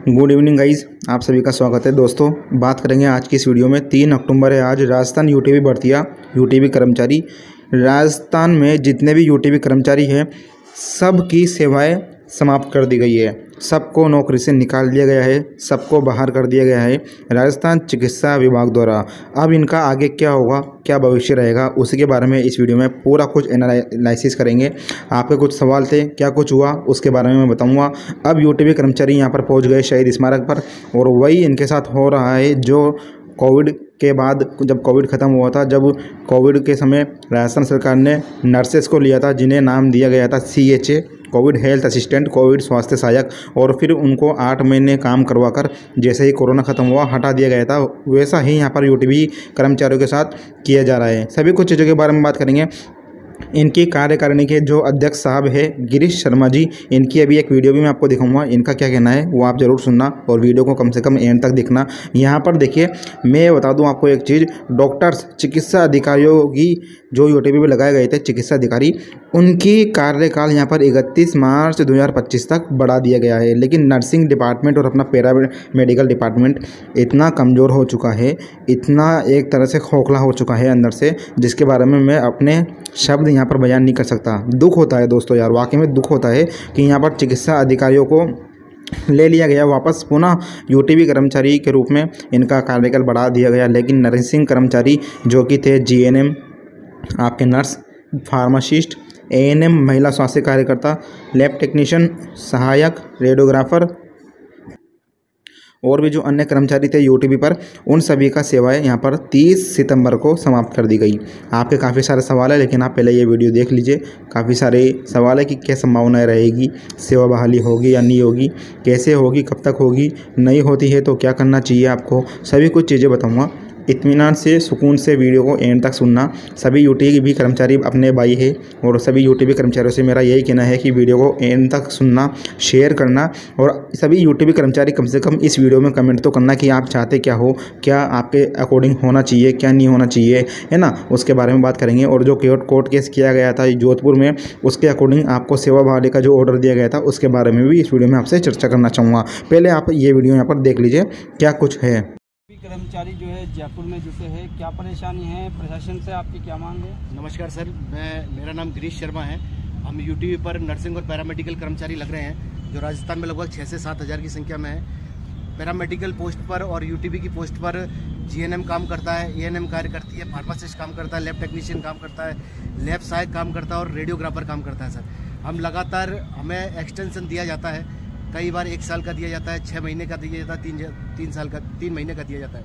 Good evening guys, आप सभी का स्वागत है। दोस्तों, बात करेंगे आज की इस वीडियो में 3 अक्टूबर है आज। राजस्थान यूटीबी भर्तियाँ, यूटीबी कर्मचारी, राजस्थान में जितने भी यूटीबी कर्मचारी हैं सब की सेवाएं समाप्त कर दी गई है। सबको नौकरी से निकाल दिया गया है, सबको बाहर कर दिया गया है राजस्थान चिकित्सा विभाग द्वारा। अब इनका आगे क्या होगा, क्या भविष्य रहेगा, उसी के बारे में इस वीडियो में पूरा कुछ एनालिसिस करेंगे। आपके कुछ सवाल थे, क्या कुछ हुआ उसके बारे में मैं बताऊंगा। अब यूटीबी कर्मचारी यहां पर पहुंच गए शहीद स्मारक पर, और वही इनके साथ हो रहा है जो कोविड के बाद, जब कोविड ख़त्म हुआ था, जब कोविड के समय राजस्थान सरकार ने नर्सेस को लिया था जिन्हें नाम दिया गया था CHA, Covid health assistant, Covid स्वास्थ्य सहायक, और फिर उनको 8 महीने काम करवाकर जैसे ही कोरोना ख़त्म हुआ हटा दिया गया था, वैसा ही यहाँ पर यूटीबी कर्मचारियों के साथ किया जा रहा है। सभी कुछ चीज़ों के बारे में बात करेंगे। इनकी कार्यकारिणी के जो अध्यक्ष साहब है गिरीश शर्मा जी, इनकी अभी एक वीडियो भी मैं आपको दिखाऊंगा। इनका क्या कहना है वो आप ज़रूर सुनना और वीडियो को कम से कम एंड तक देखना। यहाँ पर देखिए, मैं बता दूं आपको एक चीज़, डॉक्टर्स, चिकित्सा अधिकारियों की जो यूटीबी में लगाए गए थे चिकित्सा अधिकारी, उनकी कार्यकाल यहाँ पर 31 मार्च 2025 तक बढ़ा दिया गया है। लेकिन नर्सिंग डिपार्टमेंट और अपना पैरा मेडिकल डिपार्टमेंट इतना कमज़ोर हो चुका है, इतना एक तरह से खोखला हो चुका है अंदर से, जिसके बारे में मैं अपने शब्द यहाँ पर बयान नहीं कर सकता। दुख होता है दोस्तों, यार वाकई में दुख होता है कि यहाँ पर चिकित्सा अधिकारियों को ले लिया गया वापस, पुनः यूटीबी कर्मचारी के रूप में इनका कार्यकाल बढ़ा दिया गया। लेकिन नर्सिंग कर्मचारी जो कि थे GNM, आपके नर्स, फार्मासिस्ट, ANM महिला स्वास्थ्य कार्यकर्ता, लैब टेक्नीशियन, सहायक, रेडियोग्राफर और भी जो अन्य कर्मचारी थे यूटीबी पर, उन सभी का सेवाएं यहाँ पर 30 सितंबर को समाप्त कर दी गई। आपके काफ़ी सारे सवाल है, लेकिन आप पहले ये वीडियो देख लीजिए। काफ़ी सारे सवाल है कि क्या संभावनाएं रहेगी, सेवा बहाली होगी या नहीं होगी, कैसे होगी, कब तक होगी, नहीं होती है तो क्या करना चाहिए आपको, सभी कुछ चीज़ें बताऊँगा। इत्मीनान से, सुकून से वीडियो को एंड तक सुनना। सभी यूटीबी कर्मचारी अपने भाई है, और सभी यूटीबी कर्मचारियों से मेरा यही कहना है कि वीडियो को एंड तक सुनना, शेयर करना, और सभी यूटीबी कर्मचारी कम से कम इस वीडियो में कमेंट तो करना कि आप चाहते क्या हो, क्या आपके अकॉर्डिंग होना चाहिए, क्या नहीं होना चाहिए, है ना, उसके बारे में बात करेंगे। और जो कोर्ट केस किया गया था जोधपुर में, उसके अकॉर्डिंग आपको सेवा बहाली का जो ऑर्डर दिया गया था उसके बारे में भी इस वीडियो में आपसे चर्चा करना चाहूँगा। पहले आप ये वीडियो यहाँ पर देख लीजिए क्या कुछ है। कर्मचारी जो है जयपुर में जुटे हैं, क्या परेशानी है, प्रशासन से आपकी क्या मांग है? नमस्कार सर, मेरा नाम गिरीश शर्मा है। हम यूटीबी पर नर्सिंग और पैरामेडिकल कर्मचारी लग रहे हैं, जो राजस्थान में लगभग 6 से 7 हज़ार की संख्या में है। पैरामेडिकल पोस्ट पर और यूटीबी की पोस्ट पर GNM काम करता है, ANM कार्य करती है, फार्मासिस्ट काम करता है, लैब टेक्नीशियन काम करता है, लैब सहायक काम करता है और रेडियोग्राफर काम करता है। सर, हम लगातार, हमें एक्सटेंशन दिया जाता है, कई बार 1 साल का दिया जाता है, 6 महीने का दिया जाता है, 3 साल का, 3 महीने का दिया जाता है।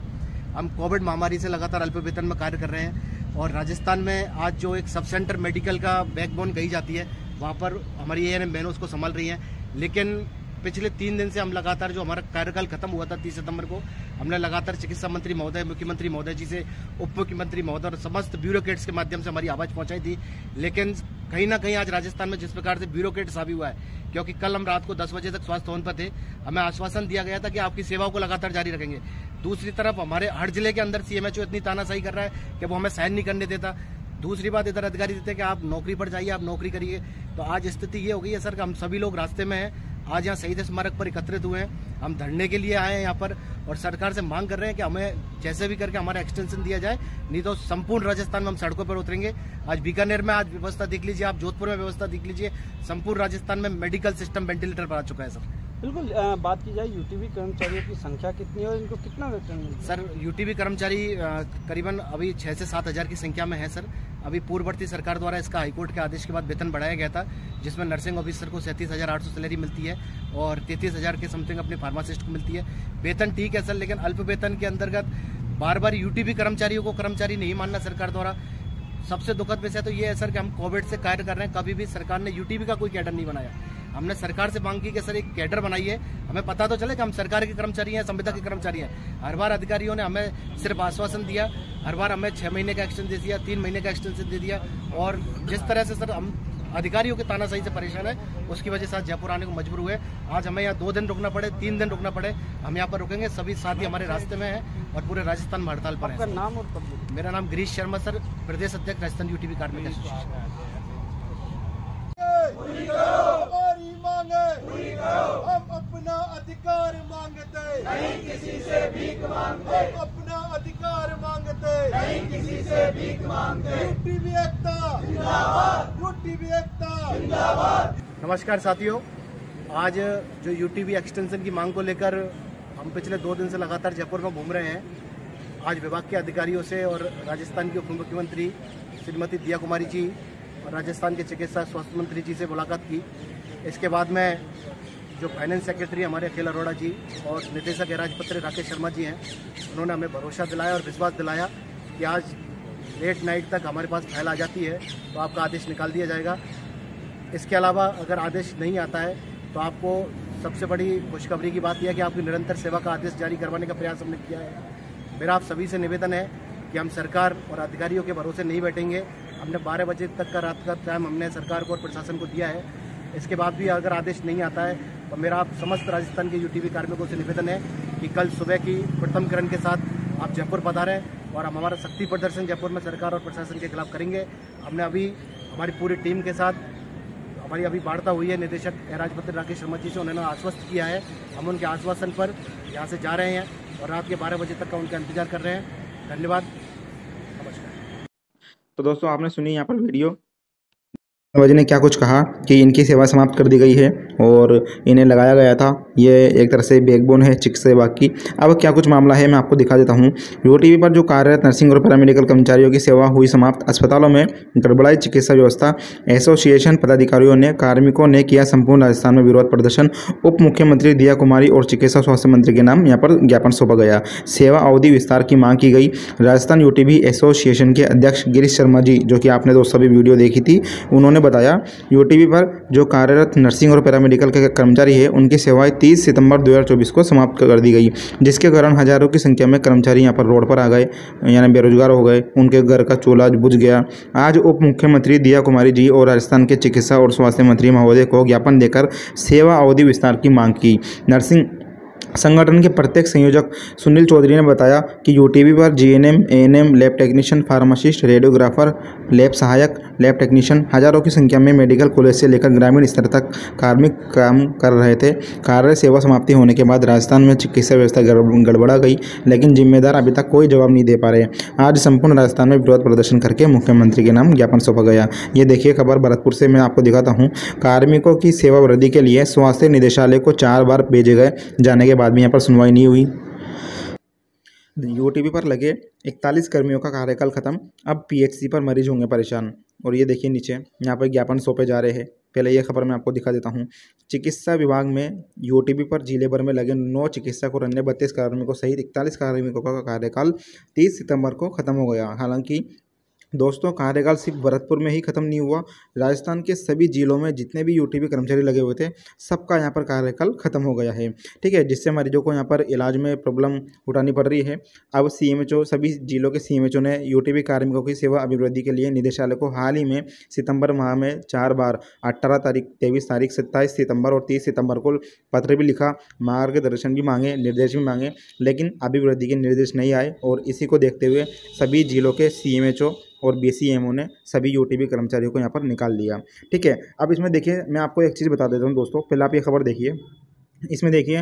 हम कोविड महामारी से लगातार अल्प वेतन में कार्य कर रहे हैं, और राजस्थान में आज जो एक सब सेंटर मेडिकल का बैकबोन कही जाती है, वहाँ पर हमारी ANM बहनों उसको संभाल रही हैं। लेकिन पिछले 3 दिन से हम लगातार, जो हमारा कार्यकाल खत्म हुआ था 30 सितंबर को, हमने लगातार चिकित्सा मंत्री महोदय, मुख्यमंत्री महोदय जी से, उप मुख्यमंत्री महोदय और समस्त ब्यूरोक्रेट्स के माध्यम से हमारी आवाज़ पहुंचाई थी। लेकिन कहीं ना कहीं आज राजस्थान में जिस प्रकार से ब्यूरोक्रेट्स हावी हुआ है, क्योंकि कल हम रात को 10 बजे तक स्वास्थ्य भवन पर थे, हमें आश्वासन दिया गया था कि आपकी सेवाओं को लगातार जारी रखेंगे। दूसरी तरफ हमारे हर जिले के अंदर CMHO इतनी तानाशाही कर रहा है कि वो हमें साइन नहीं करने देता। दूसरी बात, इधर अधिकारी देते हैं कि आप नौकरी पर जाइए, आप नौकरी करिए। तो आज स्थिति ये हो गई है सर कि हम सभी लोग रास्ते में हैं। आज यहाँ शहीद स्मारक पर एकत्रित हुए हैं, हम धरने के लिए आए हैं यहाँ पर, और सरकार से मांग कर रहे हैं कि हमें जैसे भी करके हमारा एक्सटेंशन दिया जाए, नहीं तो संपूर्ण राजस्थान में हम सड़कों पर उतरेंगे। आज बीकानेर में आज व्यवस्था देख लीजिए, आप जोधपुर में व्यवस्था देख लीजिए, संपूर्ण राजस्थान में मेडिकल सिस्टम वेंटिलेटर पर आ चुका है सर। बिल्कुल, बात की जाए यूटीबी कर्मचारियों की संख्या कितनी है और इनको कितना वेतन मिलता है? सर, यूटीबी कर्मचारी करीबन अभी 6 से 7 हज़ार की संख्या में है सर। अभी पूर्ववर्ती सरकार द्वारा इसका हाईकोर्ट के आदेश के बाद वेतन बढ़ाया गया था, जिसमें नर्सिंग ऑफिसर को 37,800 सैलरी मिलती है और 33,000 के समथिंग अपने फार्मासिस्ट को मिलती है। वेतन ठीक है सर, लेकिन अल्प वेतन के अंतर्गत बार बार यूटीबी कर्मचारियों को कर्मचारी नहीं मानना सरकार द्वारा। सबसे दुखद विषय तो ये है सर कि हम कोविड से कार्य कर रहे हैं, कभी भी सरकार ने यूटीबी का कोई कैडर नहीं बनाया। हमने सरकार से मांग की कि सर एक कैडर बनाइए, हमें पता तो चले कि हम सरकार के कर्मचारी हैं, संविदा के कर्मचारी हैं। हर बार अधिकारियों ने हमें सिर्फ आश्वासन दिया, हर बार हमें 6 महीने का एक्सटेंशन दे दिया, 3 महीने का एक्सटेंशन दे दिया, और जिस तरह से सर हम अधिकारियों के तानाशाही से परेशान है, उसकी वजह से आज जयपुर आने को मजबूर हुए। आज हमें यहाँ 2 दिन रुकना पड़े, 3 दिन रुकना पड़े, हम यहाँ पर रुकेंगे। सभी साथी हमारे रास्ते में हैं और पूरे राजस्थान में हड़ताल पर है। नाम और पद? मेरा नाम गिरीश शर्मा सर, प्रदेश अध्यक्ष राजस्थान यूटीबी कार्मिक एसोसिएशन। हम अपना अधिकार मांगे। नहीं किसी से भीख मांगते, अपना अधिकार मांगते, नहीं किसी से भीख मांगते। यूटीवी एकता जिंदाबाद, यूटीवी एकता जिंदाबाद। नमस्कार साथियों, आज जो यूटीवी एक्सटेंशन की मांग को लेकर हम पिछले 2 दिन से लगातार जयपुर में घूम रहे हैं। आज विभाग के अधिकारियों से और राजस्थान के उप मुख्यमंत्री श्रीमती दिया कुमारी जी और राजस्थान के चिकित्सा स्वास्थ्य मंत्री जी से मुलाकात की। इसके बाद में जो फाइनेंस सेक्रेटरी हमारे अखिल अरोड़ा जी और निदेशक राजपत्र राकेश शर्मा जी हैं, उन्होंने हमें भरोसा दिलाया और विश्वास दिलाया कि आज लेट नाइट तक हमारे पास फाइल आ जाती है तो आपका आदेश निकाल दिया जाएगा। इसके अलावा अगर आदेश नहीं आता है तो आपको सबसे बड़ी खुशखबरी की बात यह है कि आपकी निरंतर सेवा का आदेश जारी करवाने का प्रयास हमने किया है। मेरा आप सभी से निवेदन है कि हम सरकार और अधिकारियों के भरोसे नहीं बैठेंगे। हमने 12 बजे तक का रात का टाइम हमने सरकार को और प्रशासन को दिया है। इसके बाद भी अगर आदेश नहीं आता है तो मेरा आप समस्त राजस्थान के यूटीवी कार्मिकों से निवेदन है कि कल सुबह की प्रथम किरण के साथ आप जयपुर पधारें और हम हमारा शक्ति प्रदर्शन जयपुर में सरकार और प्रशासन के खिलाफ करेंगे। हमने अभी हमारी पूरी टीम के साथ हमारी अभी वार्ता हुई है निदेशक राजपत्र राकेश शर्मा जी से, उन्होंने आश्वस्त किया है। हम उनके आश्वासन पर यहाँ से जा रहे हैं और रात के 12 बजे तक का उनका इंतजार कर रहे हैं। धन्यवाद, नमस्कार। तो दोस्तों आपने सुनी यहाँ पर वीडियो वजह ने क्या कुछ कहा कि इनकी सेवा समाप्त कर दी गई है और इन्हें लगाया गया था। ये एक तरह से बैकबोन है चिकित्सा विभाग की। अब क्या कुछ मामला है मैं आपको दिखा देता हूँ। यूटीवी पर जो कार्यरत नर्सिंग और पैरामेडिकल कर्मचारियों की सेवा हुई समाप्त। अस्पतालों में गड़बड़ाई चिकित्सा व्यवस्था। एसोसिएशन पदाधिकारियों ने कार्मिकों ने किया संपूर्ण राजस्थान में विरोध प्रदर्शन। उप मुख्यमंत्री दिया कुमारी और चिकित्सा स्वास्थ्य मंत्री के नाम यहाँ पर ज्ञापन सौंपा गया। सेवा अवधि विस्तार की मांग की गई। राजस्थान यूटीवी एसोसिएशन के अध्यक्ष गिरीश शर्मा जी, जो कि आपने दोस्तों भी वीडियो देखी थी, उन्होंने बताया यूटीवी पर जो कार्यरत नर्सिंग और पैरामेडिकल के कर्मचारी है उनकी सेवाएं 30 सितंबर 2024 को समाप्त कर दी गई, जिसके कारण हजारों की संख्या में कर्मचारी यहां पर रोड पर आ गए, यानी बेरोजगार हो गए। उनके घर का चूल्हा बुझ गया। आज उप मुख्यमंत्री दिया कुमारी जी और राजस्थान के चिकित्सा और स्वास्थ्य मंत्री महोदय को ज्ञापन देकर सेवा अवधि विस्तार की मांग की। नर्सिंग संगठन के प्रत्येक संयोजक सुनील चौधरी ने बताया कि यूटीवी पर GNM, ANM, lab technician, pharmacist, radiographer, lab सहायक, लैब टेक्नीशियन हजारों की संख्या में मेडिकल कॉलेज से लेकर ग्रामीण स्तर तक कार्मिक काम कर रहे थे। कार्य सेवा समाप्ति होने के बाद राजस्थान में चिकित्सा व्यवस्था गड़बड़ा गई, लेकिन जिम्मेदार अभी तक कोई जवाब नहीं दे पा रहे। आज संपूर्ण राजस्थान में विरोध प्रदर्शन करके मुख्यमंत्री के नाम ज्ञापन सौंपा गया। ये देखिए खबर भरतपुर से मैं आपको दिखाता हूँ। कार्मिकों की सेवा वृद्धि के लिए स्वास्थ्य निदेशालय को 4 बार भेजे गए, जाने के बाद भी यहाँ पर सुनवाई नहीं हुई। यूटीवी पर लगे 41 कर्मियों का कार्यकाल खत्म। अब पीएचसी पर मरीज होंगे परेशान। और ये देखिए नीचे यहाँ पर ज्ञापन सौंपे जा रहे हैं। पहले ये खबर मैं आपको दिखा देता हूँ। चिकित्सा विभाग में यूटीवी पर जिले भर में लगे 9 चिकित्सक और अन्य 32 कार्मिकों सहित 41 कार्मिकों का कार्यकाल 30 सितंबर को खत्म हो गया। हालांकि दोस्तों कार्यकाल सिर्फ भरतपुर में ही खत्म नहीं हुआ, राजस्थान के सभी जिलों में जितने भी यूटीवी कर्मचारी लगे हुए थे सबका यहाँ पर कार्यकाल खत्म हो गया है। ठीक है, जिससे मरीजों को यहाँ पर इलाज में प्रॉब्लम उठानी पड़ रही है। अब सीएमएचओ सभी जिलों के सीएमएचओ ने यूटीवी कार्मिकों की सेवा अभिवृद्धि के लिए निदेशालय को हाल ही में सितंबर माह में 4 बार 18 तारीख, 23 तारीख, 27 सितंबर और 30 सितंबर को पत्र भी लिखा, मार्गदर्शन भी मांगे, निर्देश भी मांगे, लेकिन अभिवृद्धि के निर्देश नहीं आए। और इसी को देखते हुए सभी जिलों के सीएमएचओ और बीसीएमओ ने सभी यूटीवी कर्मचारियों को यहाँ पर निकाल दिया। ठीक है, अब इसमें देखिए मैं आपको एक चीज़ बता देता हूँ दोस्तों। पहले आप ये खबर देखिए। इसमें देखिए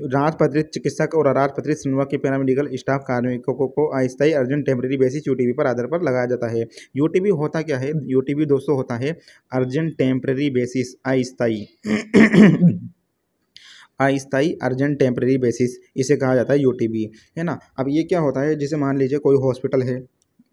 राजपत्रित चिकित्सक और अराजपत्रित संविभाग के पैरामेडिकल स्टाफ कार्मिकों को अस्थायी अर्जेंट टेम्परेरी बेसिस यूटीवी पर आधार पर लगाया जाता है। यूटीवी होता क्या है? यूटीवी दोस्तों होता है अर्जेंट टेम्परेरी बेसिस, अस्थायी अर्जेंट टेम्परेरी बेसिस, इसे कहा जाता है यूटीवी, है ना। अब ये क्या होता है, जैसे मान लीजिए कोई हॉस्पिटल है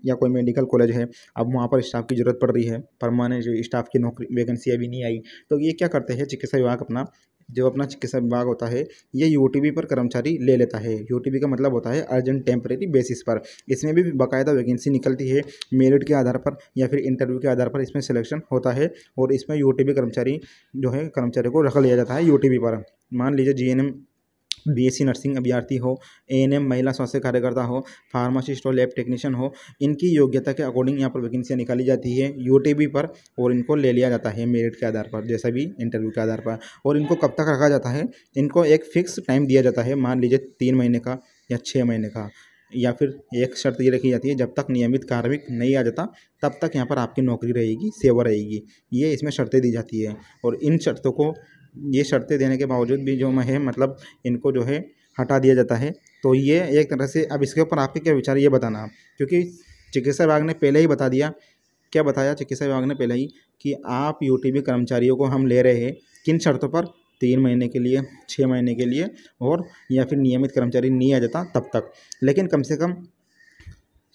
या कोई मेडिकल कॉलेज है, अब वहाँ पर स्टाफ की ज़रूरत पड़ रही है, परमानेंट जो स्टाफ की नौकरी वैकेंसी अभी नहीं आई, तो ये क्या करते हैं चिकित्सा विभाग अपना चिकित्सा विभाग होता है ये यूटीवी पर कर्मचारी ले लेता है। यूटीवी का मतलब होता है अर्जेंट टेम्परेरी बेसिस पर। इसमें भी बाकायदा वैकेंसी निकलती है, मेरिट के आधार पर या फिर इंटरव्यू के आधार पर इसमें सिलेक्शन होता है और इसमें यूटीवी कर्मचारी जो है कर्मचारी को रख लिया जाता है यूटीवी पर। मान लीजिए जीएनएम बीएससी नर्सिंग अभ्यर्थी हो, एएनएम महिला स्वास्थ्य कार्यकर्ता हो, फार्मासिस्ट हो, लैब टेक्नीशियन हो, इनकी योग्यता के अकॉर्डिंग यहाँ पर वैकेंसियाँ निकाली जाती है यूटीवी पर और इनको ले लिया जाता है मेरिट के आधार पर, जैसा भी इंटरव्यू के आधार पर। और इनको कब तक रखा जाता है? इनको एक फिक्स टाइम दिया जाता है, मान लीजिए 3 महीने का या 6 महीने का, या फिर एक शर्त ये रखी जाती है जब तक नियमित कार्मिक नहीं आ जाता तब तक यहाँ पर आपकी नौकरी रहेगी, सेवा रहेगी। ये इसमें शर्तें दी जाती है और इन शर्तों को, ये शर्तें देने के बावजूद भी जो है मतलब इनको जो है हटा दिया जाता है। तो ये एक तरह से, अब इसके ऊपर आपके क्या विचार ये बताना, क्योंकि चिकित्सा विभाग ने पहले ही बता दिया, क्या बताया चिकित्सा विभाग ने पहले ही, कि आप यूटीबी कर्मचारियों को हम ले रहे हैं किन शर्तों पर, 3 महीने के लिए, 6 महीने के लिए, और या फिर नियमित कर्मचारी नहीं आ जाता तब तक। लेकिन कम से कम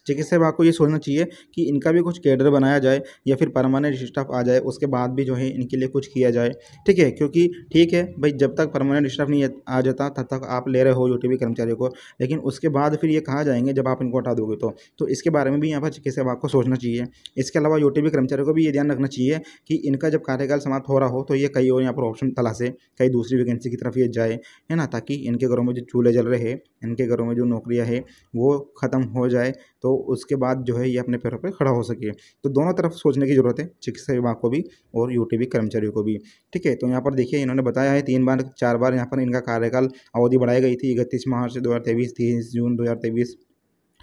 चिकित्सा विभाग को ये सोचना चाहिए कि इनका भी कुछ कैडर बनाया जाए या फिर परमानेंट स्टाफ आ जाए, उसके बाद भी जो है इनके लिए कुछ किया जाए, ठीक है। क्योंकि ठीक है भाई, जब तक परमानेंट स्टाफ नहीं आ जाता तब तक आप ले रहे हो यूटीबी कर्मचारियों को, लेकिन उसके बाद फिर ये कहा जाएंगे जब आप इनको हटा दोगे तो इसके बारे में भी यहाँ पर चिकित्सा विभाग को सोचना चाहिए। इसके अलावा यूटीबी कर्मचारियों को भी ये ध्यान रखना चाहिए कि इनका जब कार्यकाल समाप्त हो रहा हो तो ये कई और यहाँ पर ऑप्शन तलाशे, कई दूसरी वैकेंसी की तरफ ये जाए, है ना, ताकि इनके घरों में जो चूल्हे जल रहे हैं, इनके घरों में जो नौकरियाँ है वो ख़त्म हो जाए, तो उसके बाद जो है ये अपने पैरों पे खड़ा हो सके। तो दोनों तरफ सोचने की ज़रूरत है, चिकित्सा विभाग को भी और यूटीबी कर्मचारियों को भी, ठीक है। तो यहाँ पर देखिए इन्होंने बताया है 3 बार 4 बार यहाँ पर इनका कार्यकाल अवधि बढ़ाई गई थी। 31 मार्च 2023, 30 जून 2023,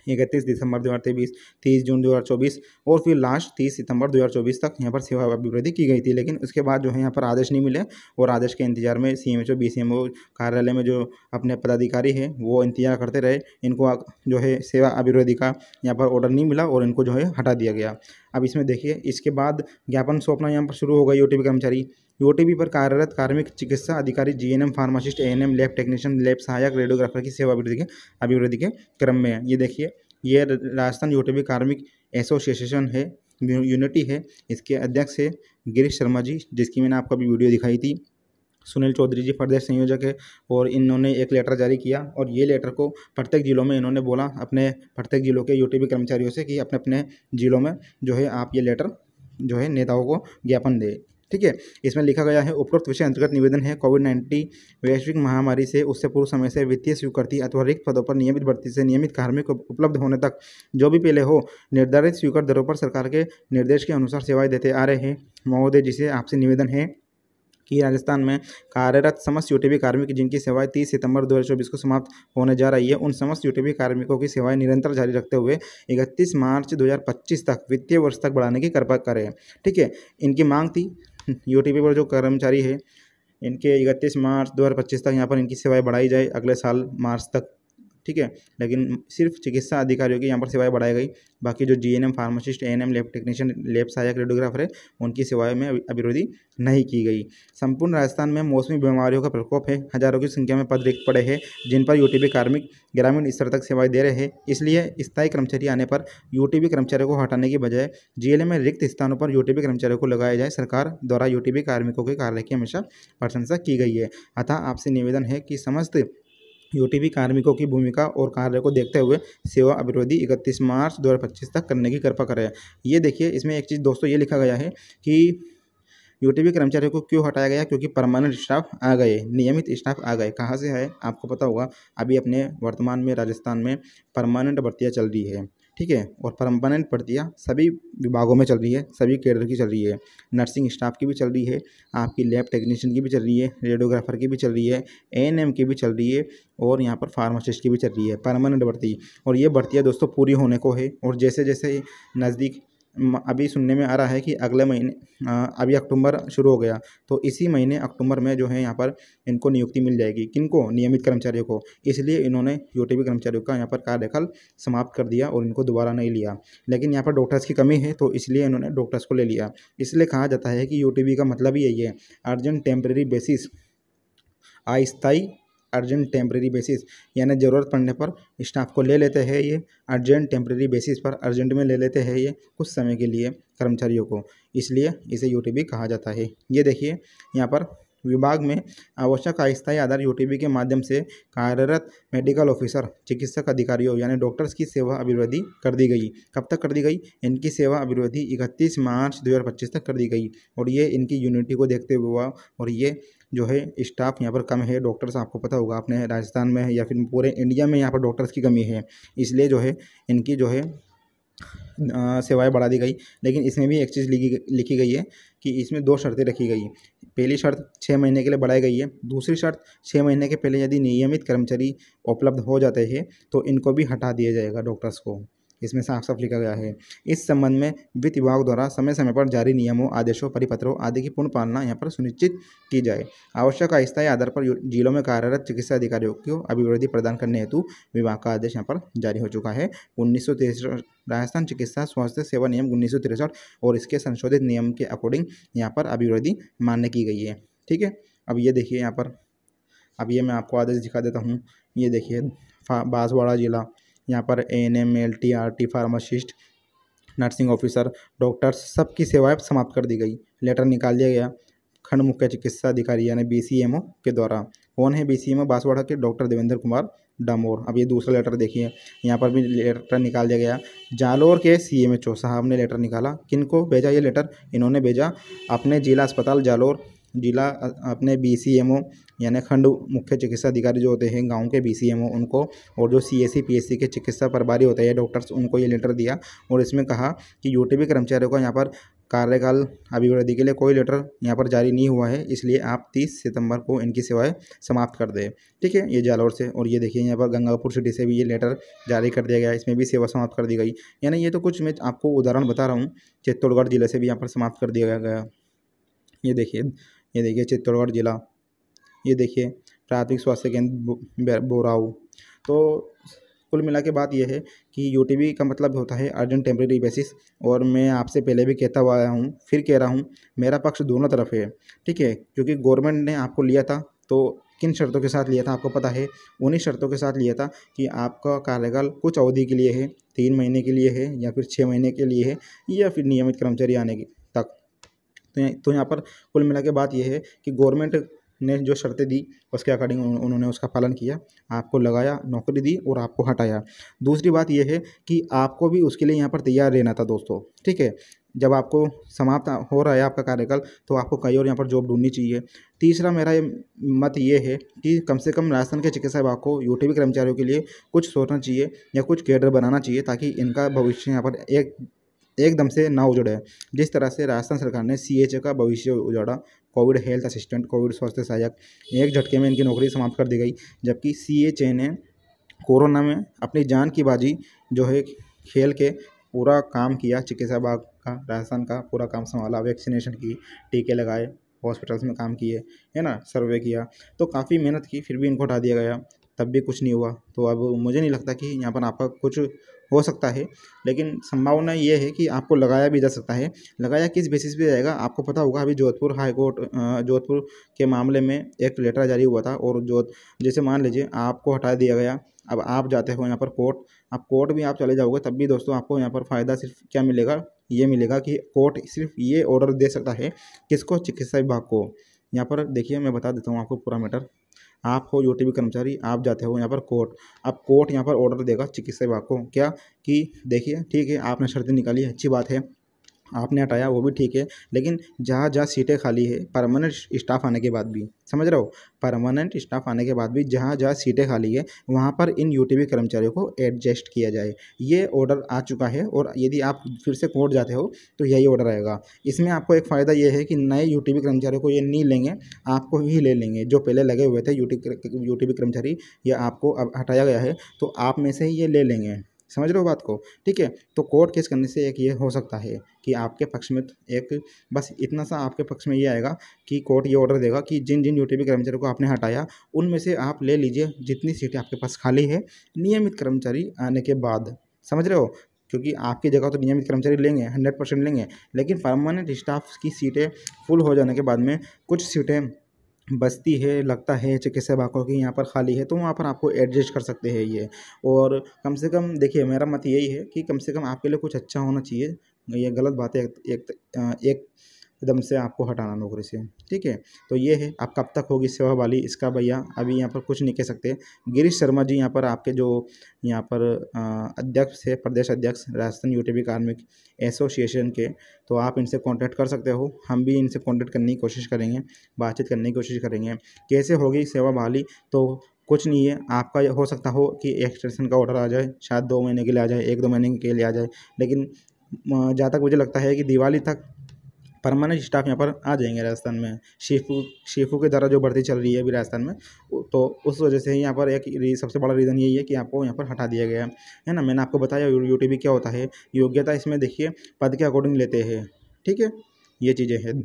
31 दिसंबर 2023, 30 जून 2024 और फिर लास्ट 30 सितंबर 2024 तक यहाँ पर सेवा अभिवृद्धि की गई थी। लेकिन उसके बाद जो है यहाँ पर आदेश नहीं मिले और आदेश के इंतजार में सीएमएचओ बीसीएमओ कार्यालय में जो अपने पदाधिकारी हैं वो इंतजार करते रहे। इनको जो है सेवा अभिवृद्धि का यहाँ पर ऑर्डर नहीं मिला और इनको जो है हटा दिया गया। अब इसमें देखिए इसके बाद ज्ञापन सौंपना यहाँ पर शुरू हो गई यूटीबी कर्मचारी। यूटीबी पर कार्यरत कार्मिक चिकित्सा अधिकारी, GNM, pharmacist, ANM, lab technician, lab सहायक, रेडियोग्राफर की सेवा अभिवृद्धि के क्रम में है। ये देखिए ये राजस्थान यूटीबी कार्मिक एसोसिएशन है, यूनिटी है, इसके अध्यक्ष है गिरीश शर्मा जी, जिसकी मैंने आपको अभी वीडियो दिखाई थी। सुनील चौधरी जी प्रदेश संयोजक है और इन्होंने एक लेटर जारी किया और ये लेटर को प्रत्येक जिलों में इन्होंने बोला अपने प्रत्येक जिलों के यूटीबी कर्मचारियों से कि अपने अपने जिलों में जो है आप ये लेटर जो है नेताओं को ज्ञापन दें, ठीक है। इसमें लिखा गया है उपरोक्त विषय अंतर्गत निवेदन है, कोविड-19 वैश्विक महामारी से उससे पूर्व समय से वित्तीय स्वीकृति अथवा रिक्त पदों पर नियमित भर्ती से नियमित कार्मिक उपलब्ध होने तक जो भी पहले हो निर्धारित स्वीकृत दरों पर सरकार के निर्देश के अनुसार सेवाएं देते आ रहे हैं। महोदय जिसे आपसे निवेदन है कि राजस्थान में कार्यरत समस्त यूटीबी कार्मिक जिनकी सेवाएं 30 सितंबर 2024 को समाप्त होने जा रही है, उन समस्त यूटीबी कार्मिकों की सेवाएं निरंतर जारी रखते हुए 31 मार्च 2025 तक वित्तीय वर्ष तक बढ़ाने की कृपा करें, ठीक है। इनकी मांग थी यूटीबी पर जो कर्मचारी है इनके 31 मार्च 2025 तक यहाँ पर इनकी सेवाएं बढ़ाई जाए, अगले साल मार्च तक, ठीक है। लेकिन सिर्फ चिकित्सा अधिकारियों की यहाँ पर सेवाएं बढ़ाई गई, बाकी जो GNM, pharmacist, ANM, lab technician, lab सहायक, रेडियोग्राफर है उनकी सेवाएं में अभिवृद्धि नहीं की गई। संपूर्ण राजस्थान में मौसमी बीमारियों का प्रकोप है, हजारों की संख्या में पद रिक्त पड़े हैं जिन पर यूटीबी कार्मिक ग्रामीण स्तर तक सेवाएं दे रहे हैं। इसलिए स्थायी कर्मचारी आने पर यूटीबी कर्मचारियों को हटाने की बजाय जीएलए में रिक्त स्थानों पर यूटीबी कर्मचारियों को लगाया जाए। सरकार द्वारा यूटीबी कार्मिकों के कार्य की हमेशा प्रशंसा की गई है, अतः आपसे निवेदन है कि समस्त यूटीबी कार्मिकों की भूमिका और कार्य को देखते हुए सेवा अभिवृद्धि 31 मार्च 2025 तक करने की कृपा करें। ये देखिए इसमें एक चीज़ दोस्तों ये लिखा गया है कि यूटीबी कर्मचारियों को क्यों हटाया गया, क्योंकि परमानेंट स्टाफ आ गए, नियमित स्टाफ आ गए। कहाँ से है आपको पता होगा, अभी अपने वर्तमान में राजस्थान में परमानेंट भर्तियाँ चल रही है, ठीक है। और परमानेंट भर्तियाँ सभी विभागों में चल रही है, सभी कैडर की चल रही है, नर्सिंग स्टाफ की भी चल रही है, आपकी लैब टेक्नीशियन की भी चल रही है, रेडियोग्राफर की भी चल रही है, एएनएम की भी चल रही है और यहाँ पर फार्मासिस्ट की भी चल रही है परमानेंट भर्ती। और ये भर्तियाँ दोस्तों पूरी होने को है और जैसे जैसे नज़दीक, अभी सुनने में आ रहा है कि अगले महीने, अभी अक्टूबर शुरू हो गया तो इसी महीने अक्टूबर में जो है यहाँ पर इनको नियुक्ति मिल जाएगी। किनको? नियमित कर्मचारियों को। इसलिए इन्होंने यूटीबी कर्मचारियों का यहाँ पर कार्यकाल समाप्त कर दिया और इनको दोबारा नहीं लिया। लेकिन यहाँ पर डॉक्टर्स की कमी है तो इसलिए इन्होंने डॉक्टर्स को ले लिया। इसलिए कहा जाता है कि यूटीबी का मतलब ही यही है, अर्जेंट टेम्परेरी बेसिस, अस्थायी अर्जेंट टेम्परेरी बेसिस, यानी ज़रूरत पड़ने पर स्टाफ को ले लेते हैं ये, अर्जेंट टेम्परेरी बेसिस पर अर्जेंट में ले लेते हैं ये कुछ समय के लिए कर्मचारियों को, इसलिए इसे यूटीबी कहा जाता है। ये देखिए यहाँ पर विभाग में आवश्यक अस्थायी आधार यूटीबी के माध्यम से कार्यरत मेडिकल ऑफिसर, चिकित्सक अधिकारियों यानी डॉक्टर्स की सेवा अभिवृद्धि कर दी गई। कब तक कर दी गई? इनकी सेवा अभिवृद्धि 31 मार्च 2025 तक कर दी गई और ये इनकी यूनिटी को देखते हुए हुआ। और ये जो है स्टाफ यहाँ पर कम है, डॉक्टर्स आपको पता होगा अपने राजस्थान में या फिर पूरे इंडिया में यहाँ पर डॉक्टर्स की कमी है, इसलिए जो है इनकी जो है सेवाएं बढ़ा दी गई। लेकिन इसमें भी एक चीज़ लिखी गई है कि इसमें 2 शर्तें रखी गई। पहली शर्त 6 महीने के लिए बढ़ाई गई है, दूसरी शर्त 6 महीने के पहले यदि नियमित कर्मचारी उपलब्ध हो जाते हैं तो इनको भी हटा दिया जाएगा डॉक्टर्स को। इसमें साफ साफ लिखा गया है। इस संबंध में वित्त विभाग द्वारा समय समय पर जारी नियमों, आदेशों, परिपत्रों आदि की पूर्ण पालना यहाँ पर सुनिश्चित की जाए। आवश्यक अस्थायी आधार पर जिलों में कार्यरत चिकित्सा अधिकारियों को अभिवृद्धि प्रदान करने हेतु विभाग का आदेश यहाँ पर जारी हो चुका है। 1963 राजस्थान चिकित्सा स्वास्थ्य सेवा नियम 1963 और इसके संशोधित नियम के अकॉर्डिंग यहाँ पर अभिवृद्धि मान्य की गई है। ठीक है, अब ये देखिए यहाँ पर, अब ये मैं आपको आदेश दिखा देता हूँ। ये देखिए बांसवाड़ा जिला, यहाँ पर ANM, LT, RT, pharmacist, nursing officer, doctors सबकी सेवाएं समाप्त कर दी गई। लेटर निकाल दिया गया खंड मुख्य चिकित्सा अधिकारी यानी BCMO के द्वारा। कौन है BCMO? बांसवाड़ा के डॉक्टर देवेंद्र कुमार डामोर। अब ये दूसरा लेटर देखिए, यहाँ पर भी लेटर निकाल दिया गया। जालोर के CMHO साहब ने लेटर निकाला। किनको भेजा ये लेटर? इन्होंने भेजा अपने जिला अस्पताल जालोर, जिला अपने BCMO यानी खंड मुख्य चिकित्सा अधिकारी जो होते हैं गांव के BCMO उनको, और जो CSC PSC के चिकित्सा प्रभारी होते हैं डॉक्टर्स, उनको ये लेटर दिया। और इसमें कहा कि UTB कर्मचारियों का यहाँ पर कार्यकाल अभिवृद्धि के लिए कोई लेटर यहाँ पर जारी नहीं हुआ है, इसलिए आप 30 सितंबर को इनकी सेवाएं समाप्त कर दें। ठीक है, ये जालौर से। और ये देखिए यहाँ पर गंगापुर सिटी से भी ये लेटर जारी कर दिया गया, इसमें भी सेवा समाप्त कर दी गई। यानी ये तो कुछ मैं आपको उदाहरण बता रहा हूँ। चित्तौड़गढ़ जिले से भी यहाँ पर समाप्त कर दिया गया। ये देखिए चित्तौड़गढ़ जिला, ये देखिए प्राथमिक स्वास्थ्य केंद्र बोराऊ। तो कुल मिला के बात यह है कि UTB का मतलब होता है अर्जेंट टेम्परेरी बेसिस। और मैं आपसे पहले भी कहता हुआ आया हूँ, फिर कह रहा हूँ, मेरा पक्ष दोनों तरफ है। ठीक है, क्योंकि गवर्नमेंट ने आपको लिया था तो किन शर्तों के साथ लिया था आपको पता है। उन्हीं शर्तों के साथ लिया था कि आपका कार्यकाल कुछ अवधि के लिए है, 3 महीने के लिए है या फिर 6 महीने के लिए है, या फिर नियमित कर्मचारी आने तक। तो यहाँ पर कुल मिला के बात यह है कि गवर्नमेंट ने जो शर्तें दी उसके अकॉर्डिंग उन्होंने उसका पालन किया, आपको लगाया, नौकरी दी और आपको हटाया। दूसरी बात यह है कि आपको भी उसके लिए यहाँ पर तैयार रहना था दोस्तों। ठीक है, जब आपको समाप्त हो रहा है आपका कार्यकाल तो आपको कहीं और यहाँ पर जॉब ढूंढनी चाहिए। तीसरा मेरा मत ये है कि कम से कम राजस्थान के चिकित्सा विभाग को UTB कर्मचारियों के लिए कुछ सोचना चाहिए या कुछ कैडर बनाना चाहिए, ताकि इनका भविष्य यहाँ पर एकदम से ना उजड़े। जिस तरह से राजस्थान सरकार ने CHA का भविष्य उजाड़ा, कोविड हेल्थ असिस्टेंट, कोविड स्वास्थ्य सहायक, एक झटके में इनकी नौकरी समाप्त कर दी गई। जबकि CHA ने कोरोना में अपनी जान की बाजी जो है खेल के पूरा काम किया, चिकित्सा विभाग का राजस्थान का पूरा काम संभाला, वैक्सीनेशन की, टीके लगाए, हॉस्पिटल्स में काम किए, है ना, सर्वे किया, तो काफ़ी मेहनत की, फिर भी इनको हटा दिया गया, तब भी कुछ नहीं हुआ। तो अब मुझे नहीं लगता कि यहाँ पर आपका कुछ हो सकता है, लेकिन संभावना ये है कि आपको लगाया भी जा सकता है। लगाया किस बेसिस पे जाएगा आपको पता होगा। अभी जोधपुर हाई कोर्ट, जोधपुर के मामले में एक लेटर जारी हुआ था, और जैसे मान लीजिए आपको हटा दिया गया, अब आप जाते हो यहाँ पर कोर्ट, अब कोर्ट भी आप चले जाओगे तब भी दोस्तों आपको यहाँ पर फ़ायदा सिर्फ क्या मिलेगा, ये मिलेगा कि कोर्ट सिर्फ ये ऑर्डर दे सकता है किसको, चिकित्सा विभाग को। यहाँ पर देखिए मैं बता देता हूँ आपको पूरा मैटर। आप हो UTB कर्मचारी, आप जाते हो यहाँ पर कोर्ट, अब कोर्ट यहाँ पर ऑर्डर देगा चिकित्सा विभाग को क्या, कि देखिए ठीक है आपने शर्तें निकाली, अच्छी बात है, आपने हटाया वो भी ठीक है, लेकिन जहाँ जहाँ सीटें खाली है परमानेंट स्टाफ आने के बाद भी, समझ रहे हो, परमानेंट स्टाफ आने के बाद भी जहाँ जहाँ सीटें खाली है वहाँ पर इन UTB कर्मचारियों को एडजस्ट किया जाए। ये ऑर्डर आ चुका है, और यदि आप फिर से कोर्ट जाते हो तो यही ऑर्डर आएगा। इसमें आपको एक फ़ायदा ये है कि नए UTB कर्मचारियों को ये नहीं लेंगे, आपको ही ले लेंगे। जो पहले लगे हुए थे UTB कर्मचारी, ये आपको अब हटाया गया है तो आप में से ही ये ले लेंगे। समझ रहे हो बात को? ठीक है, तो कोर्ट केस करने से एक ये हो सकता है कि आपके पक्ष में एक बस इतना सा आपके पक्ष में ये आएगा कि कोर्ट ये ऑर्डर देगा कि जिन जिन UTB कर्मचारियों को आपने हटाया उनमें से आप ले लीजिए जितनी सीटें आपके पास खाली है नियमित कर्मचारी आने के बाद। समझ रहे हो? क्योंकि आपकी जगह तो नियमित कर्मचारी लेंगे, 100% लेंगे, लेकिन परमानेंट स्टाफ की सीटें फुल हो जाने के बाद में कुछ सीटें बचती है, लगता है चिकित्सा विभागों की यहाँ पर खाली है, तो वहाँ पर आपको एडजस्ट कर सकते हैं ये। और कम से कम देखिए मेरा मत यही है कि कम से कम आपके लिए कुछ अच्छा होना चाहिए। ये गलत बात है एकदम से आपको हटाना नौकरी से। ठीक है, तो ये है। अब कब तक होगी सेवा बहाली, इसका भैया अभी यहाँ पर कुछ नहीं कह सकते। गिरीश शर्मा जी यहाँ पर आपके जो यहाँ पर अध्यक्ष है, प्रदेश अध्यक्ष राजस्थान UTB कार्मिक एसोसिएशन के, तो आप इनसे कांटेक्ट कर सकते हो। हम भी इनसे कांटेक्ट करने की कोशिश करेंगे, बातचीत करने की कोशिश करेंगे। कैसे होगी सेवा बहाली, तो कुछ नहीं है, आपका हो सकता हो कि एक्सटेंशन का ऑर्डर आ जाए, शायद 2 महीने के लिए आ जाए, 1-2 महीने के लिए आ जाए, लेकिन जहाँ तक मुझे लगता है कि दिवाली तक परमानेंट स्टाफ यहाँ पर आ जाएंगे राजस्थान में। शेफू के द्वारा जो भर्ती चल रही है अभी राजस्थान में, तो उस वजह से ही यहाँ पर एक सबसे बड़ा रीज़न यही है कि आपको यहाँ पर हटा दिया गया है ना। मैंने आपको बताया यूटीबी क्या होता है, योग्यता इसमें देखिए पद के अकॉर्डिंग लेते हैं, ठीक है, ये चीज़ें हैं।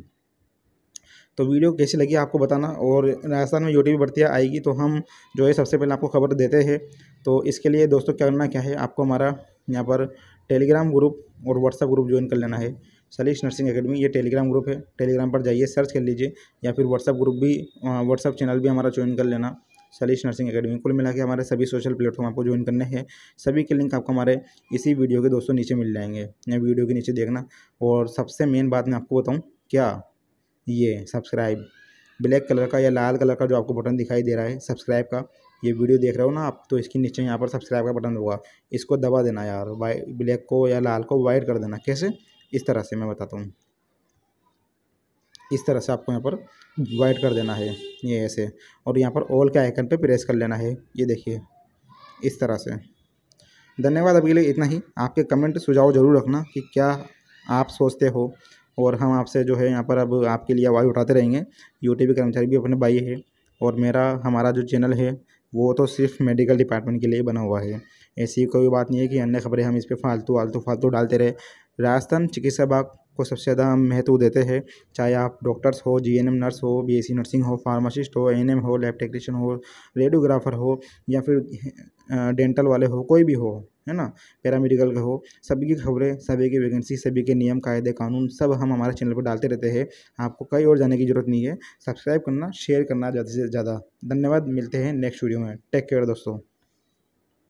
तो वीडियो कैसी लगी आपको बताना, और राजस्थान में यूटीबी भर्तियाँ आएगी तो हम जो है सबसे पहले आपको खबर देते हैं। तो इसके लिए दोस्तों करना क्या है, आपको हमारा यहाँ पर टेलीग्राम ग्रुप और व्हाट्सएप ग्रुप ज्वाइन कर लेना है। सलीश नर्सिंग एकेडमी ये टेलीग्राम ग्रुप है, टेलीग्राम पर जाइए सर्च कर लीजिए, या फिर व्हाट्सएप ग्रुप भी व्हाट्सएप चैनल भी हमारा ज्वाइन कर लेना, सलीश नर्सिंग एकेडमी। कुल मिला के हमारे सभी सोशल प्लेटफॉर्म आपको ज्वाइन करने हैं। सभी के लिंक आपको हमारे इसी वीडियो के दोस्तों नीचे मिल जाएंगे, या वीडियो के नीचे देखना। और सबसे मेन बात मैं आपको बताऊँ क्या, ये सब्सक्राइब ब्लैक कलर का या लाल कलर का जो आपको बटन दिखाई दे रहा है सब्सक्राइब का, ये वीडियो देख रहे हो ना आप, तो इसके नीचे यहाँ पर सब्सक्राइब का बटन होगा, इसको दबा देना यार। ब्लैक को या लाल को वाइट कर देना। कैसे, इस तरह से मैं बताता हूँ, इस तरह से आपको यहाँ पर वाइट कर देना है, ये ऐसे, और यहाँ पर ऑल के आइकन पे प्रेस कर लेना है, ये देखिए इस तरह से। धन्यवाद, अभी के लिए इतना ही। आपके कमेंट सुझाव जरूर रखना कि क्या आप सोचते हो, और हम आपसे जो है यहाँ पर अब आपके लिए आवाज़ उठाते रहेंगे। यूटीबी कर्मचारी भी अपने भाई है, और हमारा जो चैनल है वो तो सिर्फ मेडिकल डिपार्टमेंट के लिए बना हुआ है। ऐसी कोई बात नहीं है कि अन्य खबरें हम इस पर फालतू डालते रहे। राजस्थान चिकित्सा विभाग को सबसे ज़्यादा हम महत्व देते हैं, चाहे आप डॉक्टर्स हो, जीएनएम नर्स हो, बीएससी नर्सिंग हो, फार्मासिस्ट हो, एएनएम हो, लैब टेक्नीशियन हो, रेडियोग्राफर हो, या फिर डेंटल वाले हो, कोई भी हो, है ना, पैरामेडिकल का हो, सभी की खबरें, सभी की वैकेंसी, सभी के नियम कायदे कानून सब हम हमारे चैनल पर डालते रहते हैं। आपको कहीं और जाने की जरूरत नहीं है। सब्सक्राइब करना, शेयर करना ज़्यादा से ज़्यादा। धन्यवाद, मिलते हैं नेक्स्ट वीडियो में। टेक केयर दोस्तों।